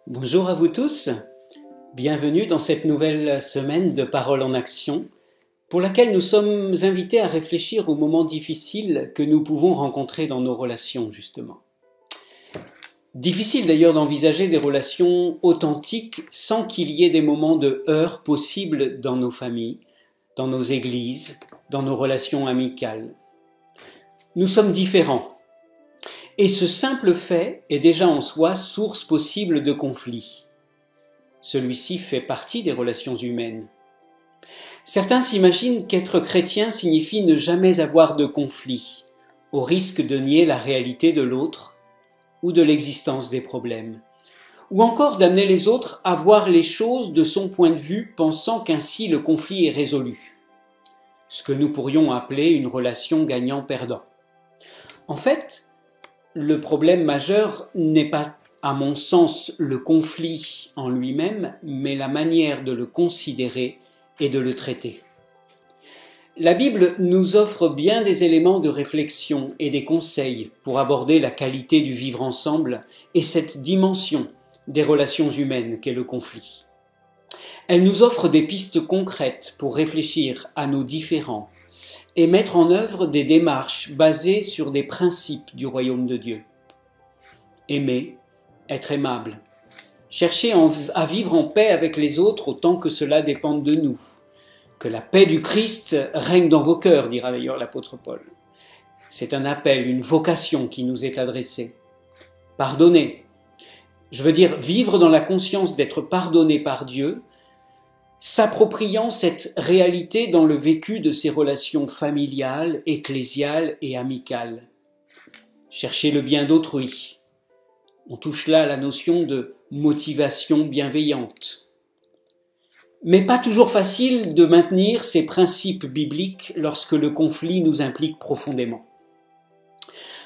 Bonjour à vous tous, bienvenue dans cette nouvelle semaine de Paroles en Action, pour laquelle nous sommes invités à réfléchir aux moments difficiles que nous pouvons rencontrer dans nos relations, justement. Difficile d'ailleurs d'envisager des relations authentiques sans qu'il y ait des moments de heurts possibles dans nos familles, dans nos églises, dans nos relations amicales. Nous sommes différents. Et ce simple fait est déjà en soi source possible de conflits. Celui-ci fait partie des relations humaines. Certains s'imaginent qu'être chrétien signifie ne jamais avoir de conflit, au risque de nier la réalité de l'autre ou de l'existence des problèmes, ou encore d'amener les autres à voir les choses de son point de vue, pensant qu'ainsi le conflit est résolu. Ce que nous pourrions appeler une relation gagnant-perdant. En fait, le problème majeur n'est pas, à mon sens, le conflit en lui-même, mais la manière de le considérer et de le traiter. La Bible nous offre bien des éléments de réflexion et des conseils pour aborder la qualité du vivre ensemble et cette dimension des relations humaines qu'est le conflit. Elle nous offre des pistes concrètes pour réfléchir à nos différends et mettre en œuvre des démarches basées sur des principes du royaume de Dieu. Aimer, être aimable, chercher à vivre en paix avec les autres autant que cela dépende de nous. Que la paix du Christ règne dans vos cœurs, dira d'ailleurs l'apôtre Paul. C'est un appel, une vocation qui nous est adressée. Pardonner, je veux dire vivre dans la conscience d'être pardonné par Dieu, s'appropriant cette réalité dans le vécu de ses relations familiales, ecclésiales et amicales. Chercher le bien d'autrui. On touche là à la notion de motivation bienveillante. Mais pas toujours facile de maintenir ces principes bibliques lorsque le conflit nous implique profondément.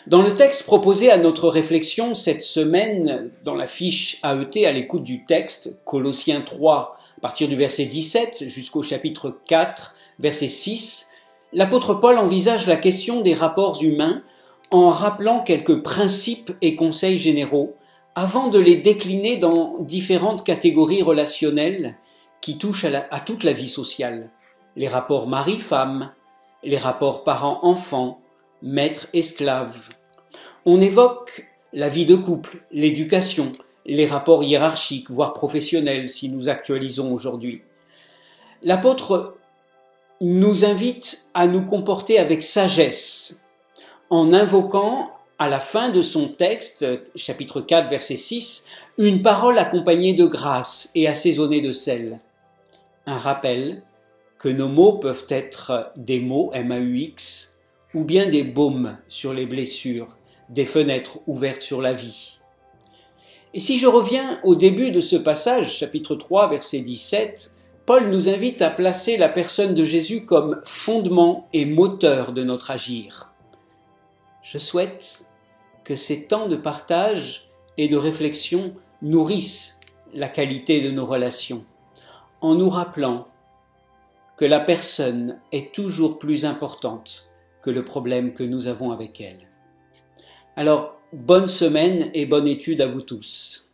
Dans le texte proposé à notre réflexion cette semaine, dans la fiche AET à l'écoute du texte, Colossiens 3, à partir du verset 17 jusqu'au chapitre 4, verset 6, l'apôtre Paul envisage la question des rapports humains en rappelant quelques principes et conseils généraux avant de les décliner dans différentes catégories relationnelles qui touchent à toute la vie sociale. Les rapports mari-femme, les rapports parents-enfants, maître-esclave. On évoque la vie de couple, l'éducation, les rapports hiérarchiques, voire professionnels, si nous actualisons aujourd'hui. L'apôtre nous invite à nous comporter avec sagesse, en invoquant, à la fin de son texte, chapitre 4, verset 6, une parole accompagnée de grâce et assaisonnée de sel. Un rappel que nos mots peuvent être des mots MAUX, ou bien des baumes sur les blessures, des fenêtres ouvertes sur la vie. Et si je reviens au début de ce passage, chapitre 3, verset 17, Paul nous invite à placer la personne de Jésus comme fondement et moteur de notre agir. Je souhaite que ces temps de partage et de réflexion nourrissent la qualité de nos relations, en nous rappelant que la personne est toujours plus importante que le problème que nous avons avec elle. Alors, bonne semaine et bonne étude à vous tous.